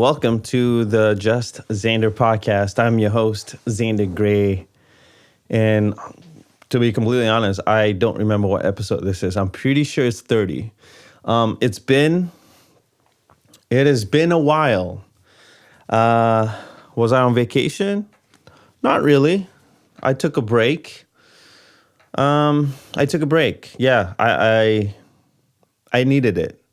welcome to the Just Zander podcast. I'm your host, Zander Gray. And to be completely honest, I don't remember what episode this is. I'm pretty sure it's 30. It has been a while. Was I on vacation? Not really. I took a break. Yeah, I needed it.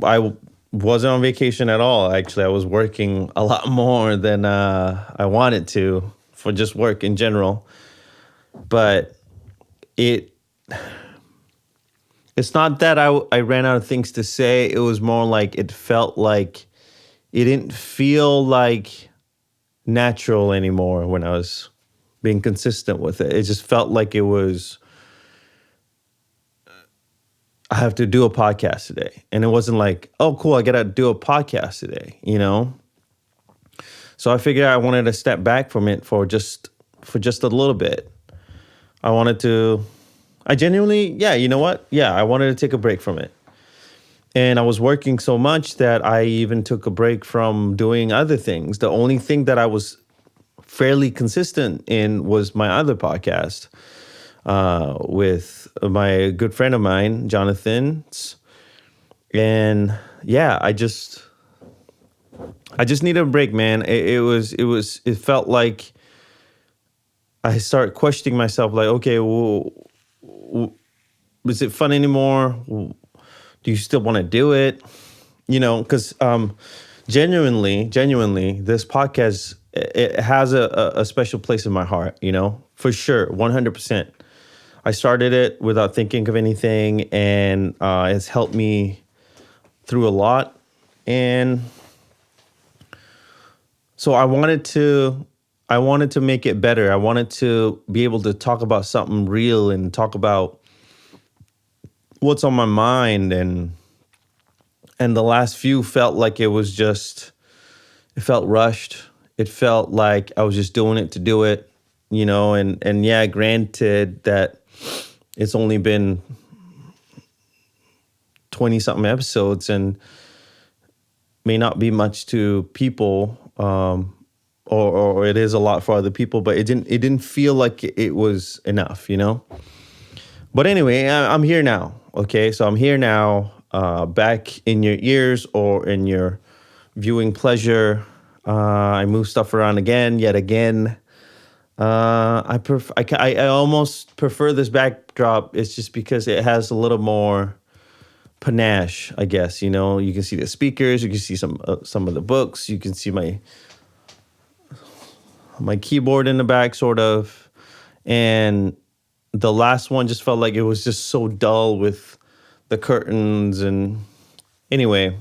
I wasn't on vacation at all. Actually, I was working a lot more than I wanted to for just work in general. But it's not that I ran out of things to say. It was more like it felt like it didn't feel like natural anymore when I was being consistent with it. It just felt like it was, I have to do a podcast today. And it wasn't like, oh, cool, I got to do a podcast today, you know? So I figured I wanted to step back from it for just a little bit. I genuinely, you know what? Yeah, I wanted to take a break from it. And I was working so much that I even took a break from doing other things. The only thing that I was fairly consistent in was my other podcast with my good friend of mine, Jonathan. And yeah, I just needed a break, man. It felt like I started questioning myself, like, okay, well, is it fun anymore? Do you still want to do it? You know, because genuinely, this podcast, it has a special place in my heart, you know, for sure, 100%. I started it without thinking of anything, and it's helped me through a lot. And so I wanted to make it better. I wanted to be able to talk about something real and talk about what's on my mind. And the last few felt like it felt rushed. It felt like I was just doing it to do it, you know, and yeah, granted that it's only been 20 something episodes and may not be much to people, or it is a lot for other people, but it didn't feel like it was enough, you know? But anyway, I'm here now. Okay. So I'm here now, back in your ears or in your viewing pleasure. I move stuff around yet again. I almost prefer this backdrop. It's just because it has a little more panache, I guess. You know, you can see the speakers, you can see some of the books, you can see my keyboard in the back, sort of. And the last one just felt like it was just so dull with the curtains. And anyway,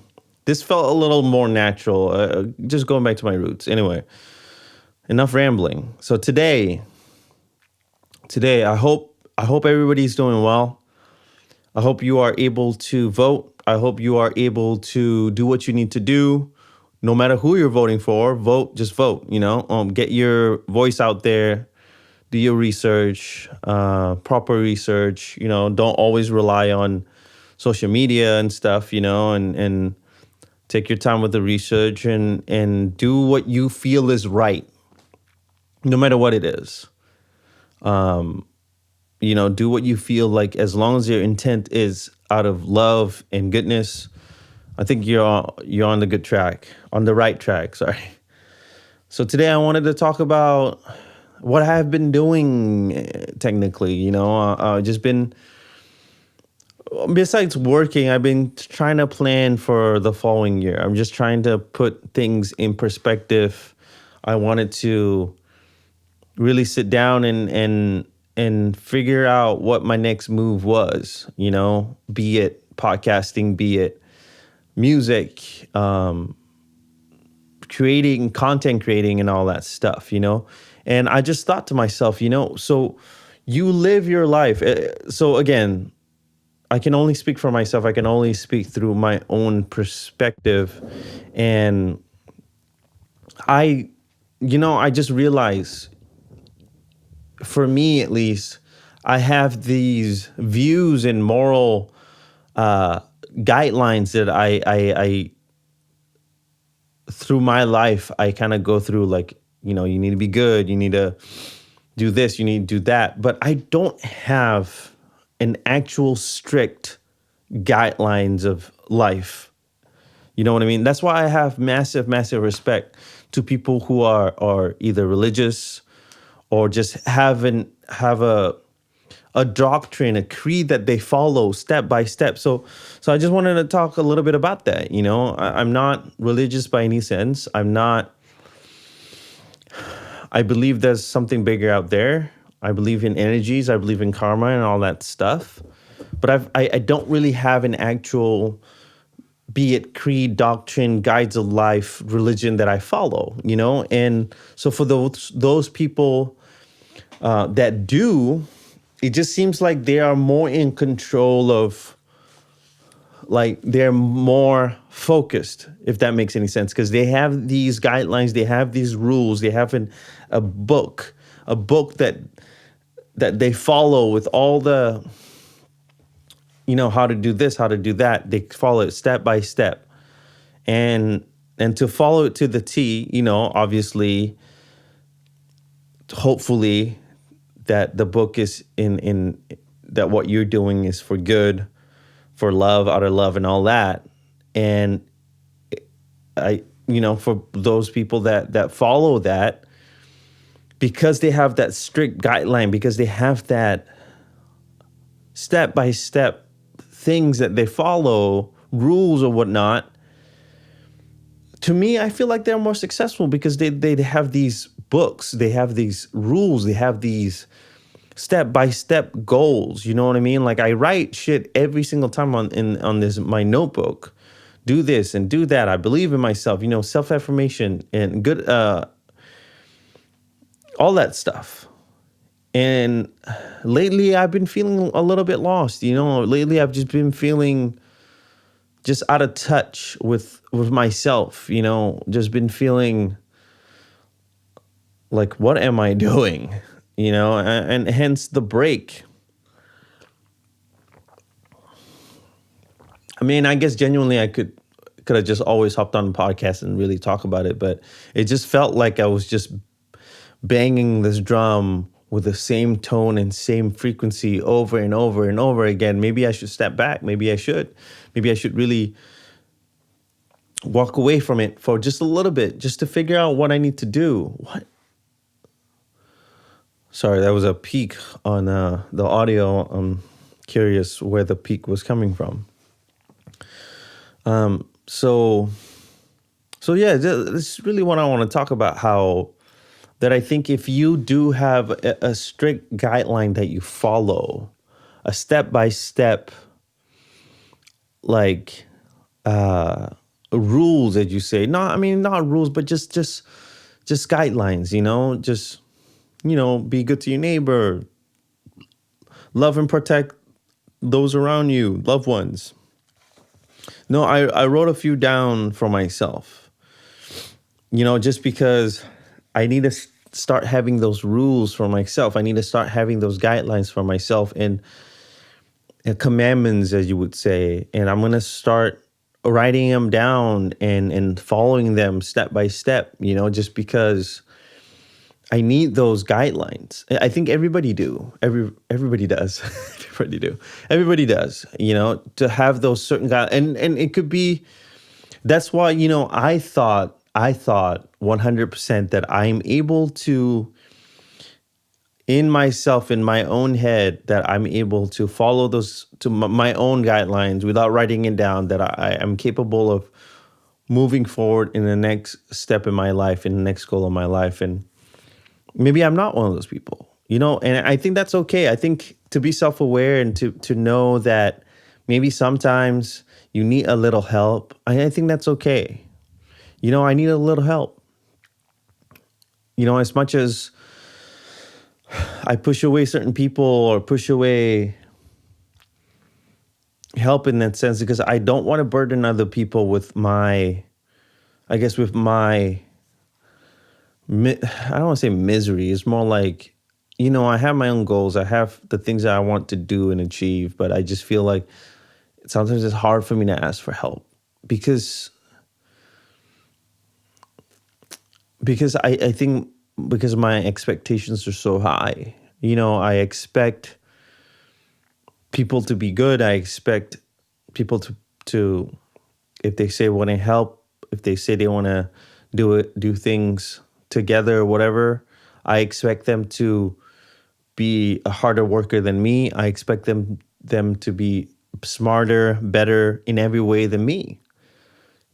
this felt a little more natural, just going back to my roots. Anyway, enough rambling. So today, I hope everybody's doing well. I hope you are able to vote. I hope you are able to do what you need to do. No matter who you're voting for, just vote, you know, get your voice out there, do your research, proper research, you know, don't always rely on social media and stuff, you know, and take your time with the research and do what you feel is right, no matter what it is. You know, do what you feel like, as long as your intent is out of love and goodness. I think you're on the right track, sorry. So today I wanted to talk about what I've been doing, technically, you know, besides working, I've been trying to plan for the following year. I'm just trying to put things in perspective. I wanted to really sit down and figure out what my next move was, you know, be it podcasting, be it music, content creating and all that stuff, you know? And I just thought to myself, you know, so you live your life. So again, I can only speak for myself. I can only speak through my own perspective. And I just realized, for me at least, I have these views and moral guidelines that through my life, I kind of go through like, you need to be good, you need to do this, you need to do that. But I don't have an actual strict guidelines of life. You know what I mean? That's why I have massive, massive respect to people who are either religious or just have a doctrine, a creed that they follow step by step. So I just wanted to talk a little bit about that. I'm not religious by any sense. I believe there's something bigger out there. I believe in energies. I believe in karma and all that stuff. But I don't really have an actual, be it creed, doctrine, guides of life, religion that I follow, And so for those people that do, it just seems like they are more in control of, like they're more focused, if that makes any sense, because they have these guidelines, they have these rules, they have a book that they follow with all the, how to do this, how to do that. They follow it step by step, and to follow it to the T, obviously, hopefully, that the book is in that what you're doing is for good, for love, out of love, and all that. And for those people that follow that, because they have that strict guideline, because they have that step by step things that they follow, rules or whatnot. To me, I feel like they're more successful because they have these books, they have these rules, they have these step-by-step goals. You know what I mean? Like I write shit every single time on this my notebook. Do this and do that. I believe in myself, self-affirmation and good all that stuff. And lately I've been feeling a little bit lost, Lately I've just been feeling just out of touch with myself, just been feeling like, what am I doing? And hence the break. I mean, I guess genuinely I could have just always hopped on the podcast and really talk about it, but it just felt like I was just banging this drum with the same tone and same frequency over and over and over again. Maybe I should step back. Maybe I should really walk away from it for just a little bit, just to figure out what I need to do. What? Sorry, that was a peak on the audio. I'm curious where the peak was coming from. So yeah, this is really what I want to talk about, how that I think if you do have a strict guideline that you follow, a step-by-step, like rules, as you say, not rules, but just guidelines, just, be good to your neighbor, love and protect those around you, loved ones. No, I wrote a few down for myself, just because I need to start having those rules for myself. I need to start having those guidelines for myself and commandments, as you would say. And I'm going to start writing them down and following them step by step, just because I need those guidelines. I think everybody do. Everybody does. Everybody does, to have those certain guidelines. And it could be, that's why, I thought 100% that I'm able to, in myself, in my own head, that I'm able to follow those, to my own guidelines without writing it down, that I am capable of moving forward in the next step in my life, in the next goal of my life. And maybe I'm not one of those people, and I think that's okay. I think to be self-aware and to know that maybe sometimes you need a little help, I think that's okay. I need a little help. As much as I push away certain people or push away help in that sense, because I don't want to burden other people with my, I don't want to say misery. It's more like, I have my own goals. I have the things that I want to do and achieve, but I just feel like sometimes it's hard for me to ask for help because because I think because my expectations are so high. I expect people to be good. I expect people to if they say want to help, if they say they want to do things together or whatever, I expect them to be a harder worker than me. I expect them to be smarter, better in every way than me.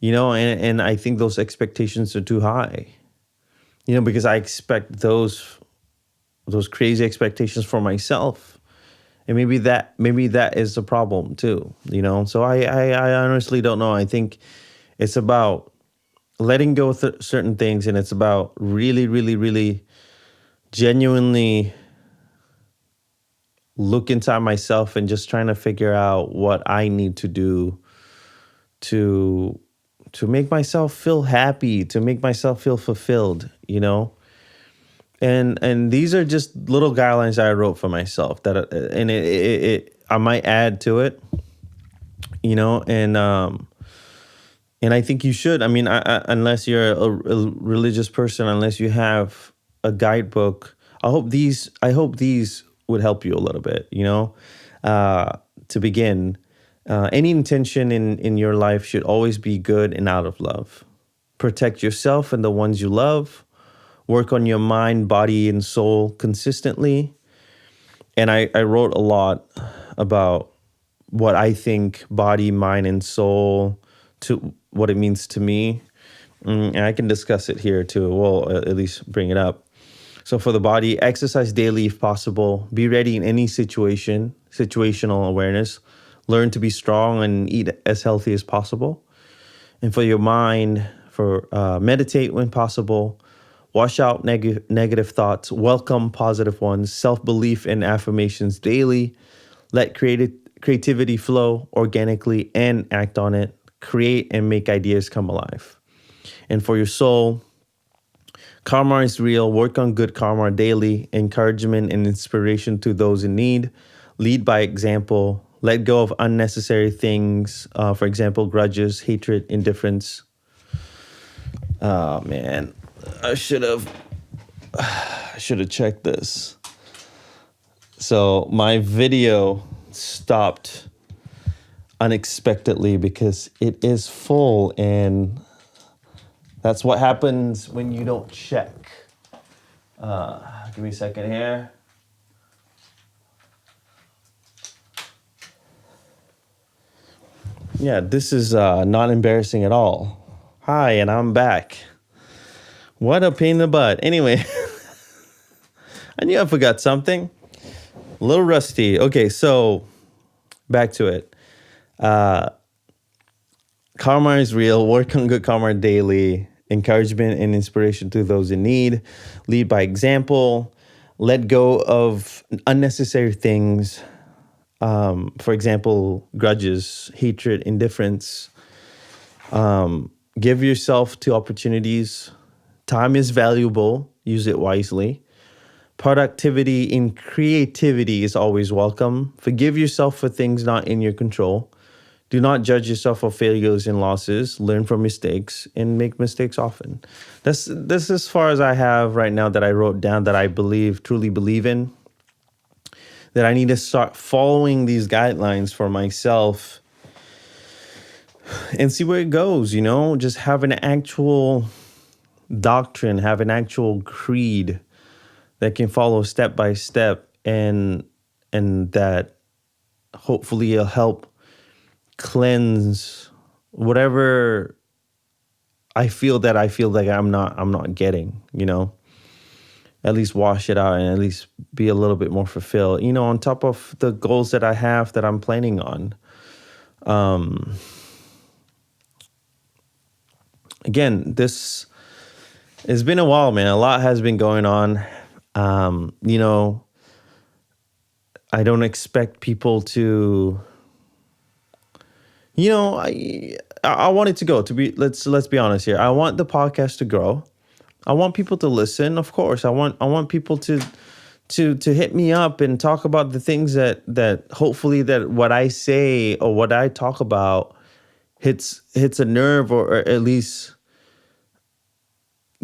And I think those expectations are too high. Because I expect those crazy expectations for myself. And maybe that is the problem too. So I honestly don't know. I think it's about letting go of certain things, and it's about really, really, really genuinely look inside myself and just trying to figure out what I need to do to make myself feel happy, to make myself feel fulfilled. And these are just little guidelines I wrote for myself and it I might add to it, and I think you should. I mean, unless you're a religious person, unless you have a guidebook, I hope these would help you a little bit, to begin. Any intention in your life should always be good and out of love. Protect yourself and the ones you love. Work on your mind, body, and soul consistently. And I wrote a lot about what I think body, mind, and soul, to what it means to me. And I can discuss it here too. Well, at least bring it up. So for the body, exercise daily if possible. Be ready in any situation, situational awareness. Learn to be strong and eat as healthy as possible. And for your mind, meditate when possible. Wash out negative thoughts. Welcome positive ones. Self-belief and affirmations daily. Let creativity flow organically and act on it. Create and make ideas come alive. And for your soul, karma is real. Work on good karma daily. Encouragement and inspiration to those in need. Lead by example. Let go of unnecessary things. For example, grudges, hatred, indifference. Oh, man. I should have checked this. So my video stopped unexpectedly because it is full, and that's what happens when you don't check. Give me a second here. Yeah, this is not embarrassing at all. Hi, and I'm back. What a pain in the butt. Anyway, I knew I forgot something. A little rusty. Okay, so back to it. Karma is real. Work on good karma daily. Encouragement and inspiration to those in need. Lead by example. Let go of unnecessary things. For example, grudges, hatred, indifference. Give yourself to opportunities. Time is valuable. Use it wisely. Productivity and creativity is always welcome. Forgive yourself for things not in your control. Do not judge yourself for failures and losses. Learn from mistakes and make mistakes often. This is as far as I have right now that I wrote down that I truly believe in. That I need to start following these guidelines for myself and see where it goes, just have an actual doctrine, have an actual creed that can follow step by step, and that hopefully it'll help cleanse whatever I feel like I'm not getting, at least wash it out and at least be a little bit more fulfilled, on top of the goals that I have that I'm planning on. Again, this it's been a while, man. A lot has been going on. I don't expect people to, I want it to go to be, let's be honest here. I want the podcast to grow. I want people to listen. Of course, I want people to hit me up and talk about the things that hopefully that what I say or what I talk about hits a nerve, or at least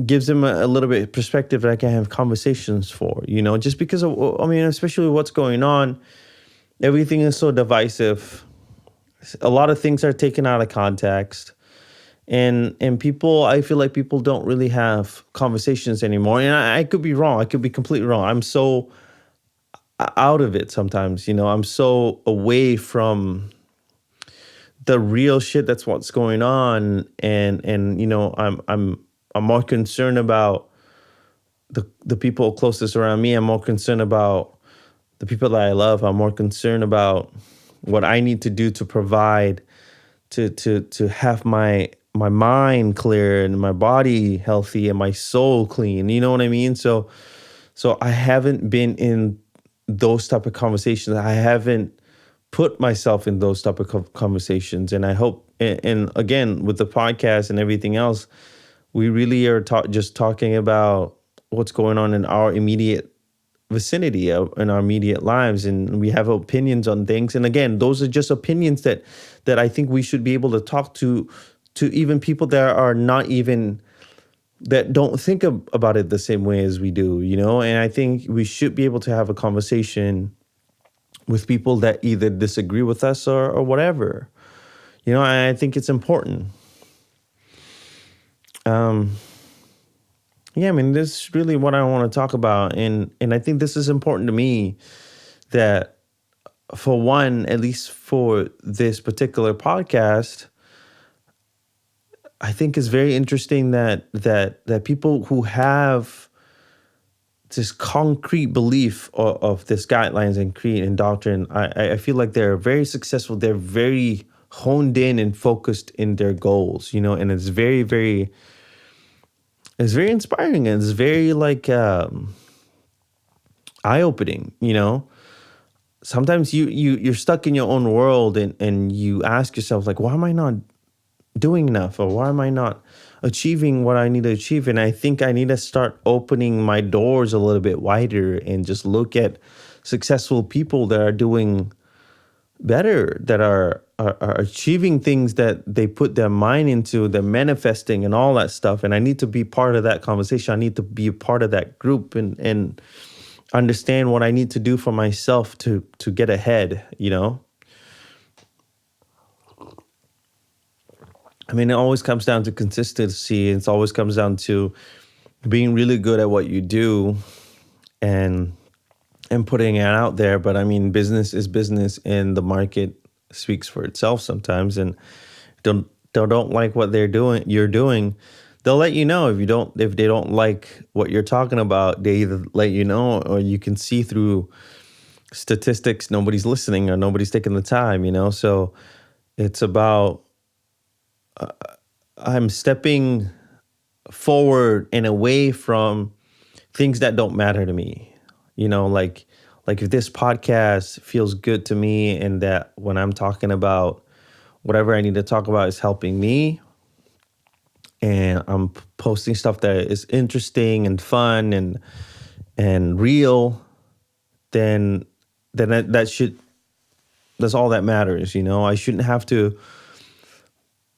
gives them a little bit of perspective that I can have conversations for, just because of, I mean, especially what's going on, everything is so divisive. A lot of things are taken out of context. And people, I feel like people don't really have conversations anymore. And I could be wrong. I could be completely wrong. I'm so out of it sometimes, I'm so away from the real shit that's what's going on. And I'm more concerned about the people closest around me. I'm more concerned about the people that I love. I'm more concerned about what I need to do to provide to have my mind clear and my body healthy and my soul clean. You know what I mean? So I haven't been in those type of conversations. I haven't put myself in those type of conversations. And I hope, and again, with the podcast and everything else, we really are just talking about what's going on in our immediate vicinity, in our immediate lives, and we have opinions on things. And again, those are just opinions that I think we should be able to talk to even people that are not even, that don't think about it the same way as we do, And I think we should be able to have a conversation with people that either disagree with us or whatever, and I think it's important. Yeah, I mean, this is really what I want to talk about. And I think this is important to me, that for one, at least for this particular podcast, I think it's very interesting that people who have this concrete belief of this guidelines and creed and doctrine, I feel like they're very successful. They're very honed in and focused in their goals, and it's very, very, it's very inspiring, and it's very like eye-opening, Sometimes you're stuck in your own world, and you ask yourself, like, why am I not doing enough, or why am I not achieving what I need to achieve? And I think I need to start opening my doors a little bit wider and just look at successful people that are doing better, that are achieving things that they put their mind into, they're manifesting and all that stuff. And I need to be part of that conversation. I need to be a part of that group and understand what I need to do for myself to get ahead, I mean, it always comes down to consistency. It always comes down to being really good at what you do and putting it out there. But I mean, business is business, and the market speaks for itself sometimes. And don't like what you're doing, they'll let you know. If they don't like what you're talking about, they either let you know, or you can see through statistics nobody's listening or nobody's taking the time, So it's about I'm stepping forward and away from things that don't matter to me. Like if this podcast feels good to me, and that when I'm talking about whatever I need to talk about is helping me, and I'm posting stuff that is interesting and fun and real, then that's all that matters. I shouldn't have to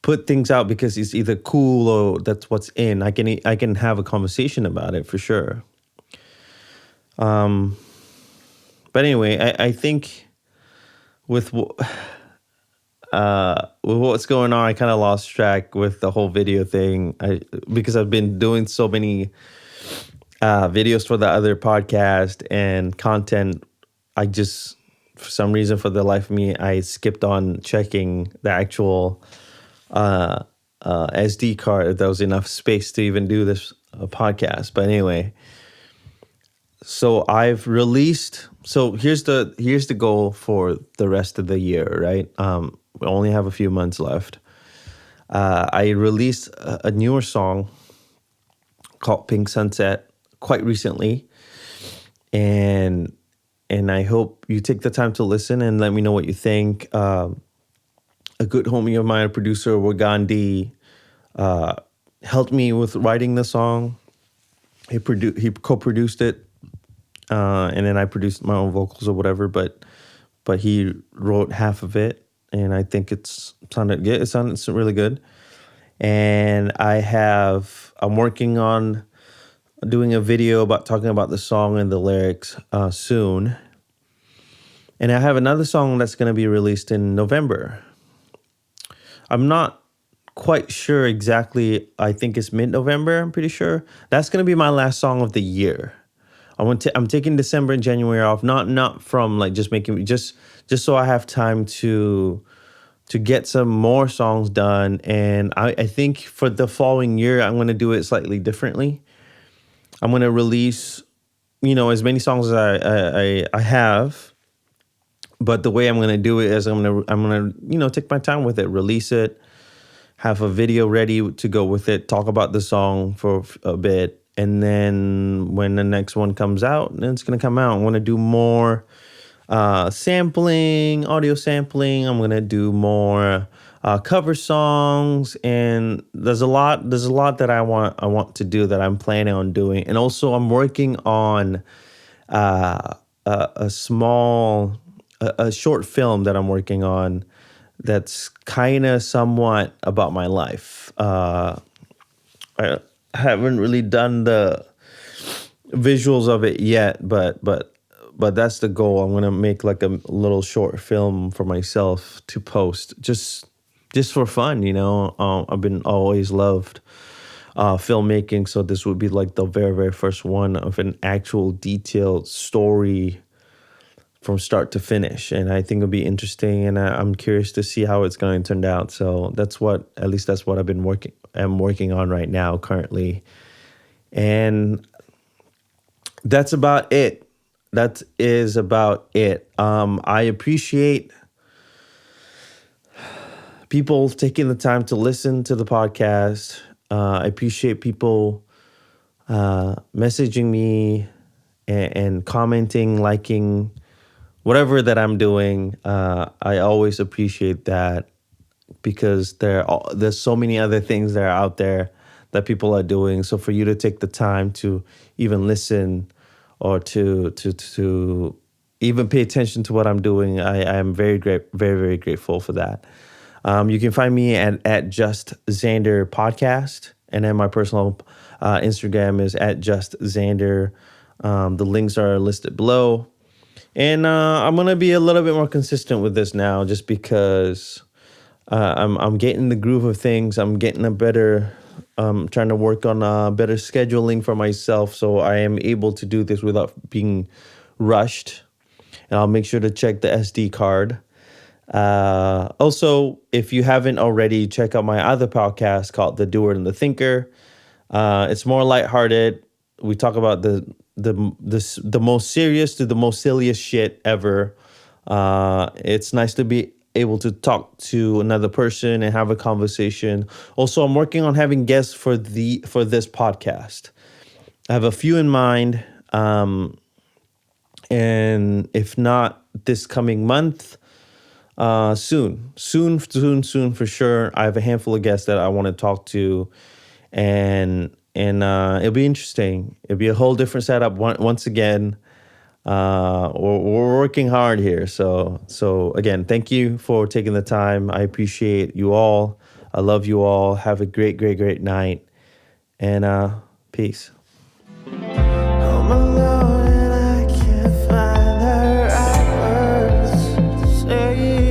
put things out because it's either cool or that's what's in. I can have a conversation about it for sure. But anyway, I think with what's going on, I kind of lost track with the whole video thing. Because I've been doing so many videos for the other podcast and content. I just, for some reason, for the life of me, I skipped on checking the actual SD card, if there was enough space to even do this podcast. But anyway, so I've released. So here's the goal for the rest of the year, right? We only have a few months left. I released a newer song called Pink Sunset quite recently, and I hope you take the time to listen and let me know what you think. A good homie of mine, a producer, Wagandhi, helped me with writing the song. He co-produced it, and then I produced my own vocals or whatever. But he wrote half of it, and I think it sounded good. It sounded really good. And I have I'm working on doing a video about talking about the song and the lyrics soon. And I have another song that's going to be released in November. I'm not quite sure exactly. I think it's mid-November, I'm pretty sure. That's going to be my last song of the year. I'm taking December and January off, not from like just so I have time to get some more songs done. And I think for the following year, I'm going to do it slightly differently. I'm going to release, as many songs as I have. But the way I'm going to do it is I'm gonna take my time with it, release it, have a video ready to go with it, talk about the song for a bit, and then when the next one comes out, then it's going to come out. I want to do more sampling, audio sampling. I'm going to do more cover songs, and there's a lot that I want to do that I'm planning on doing. And also I'm working on a short film that I'm working on that's kind of somewhat about my life. I haven't really done the visuals of it yet, but that's the goal. I'm gonna make like a little short film for myself to post, just for fun. I've been always loved filmmaking, so this would be like the very, very first one of an actual detailed story from start to finish, and I think it'll be interesting, and I'm curious to see how it's going to turn out. So that's what I'm working on right now currently, and that's about it. That is about it. I appreciate people taking the time to listen to the podcast. I appreciate people messaging me and commenting, liking, whatever that I'm doing. I always appreciate that, because there's so many other things that are out there that people are doing. So for you to take the time to even listen or to even pay attention to what I'm doing, I am very very grateful for that. You can find me at Just Zander Podcast, and then my personal Instagram is at Just Zander. The links are listed below. And I'm gonna be a little bit more consistent with this now, just because I'm getting the groove of things. I'm getting a better, trying to work on better scheduling for myself, so I am able to do this without being rushed. And I'll make sure to check the SD card. Also, if you haven't already, check out my other podcast called The Doer and the Thinker. It's more lighthearted. We talk about the most serious to the most silliest shit ever. It's nice to be able to talk to another person and have a conversation. Also, I'm working on having guests for this podcast. I have a few in mind, and if not this coming month, soon for sure. I have a handful of guests that I want to talk to, and it'll be interesting. It'll be a whole different setup once again. We're working hard here. So again, thank you for taking the time. I appreciate you all. I love you all. Have a great night, and peace. I'm alone and I can't find the right words to say.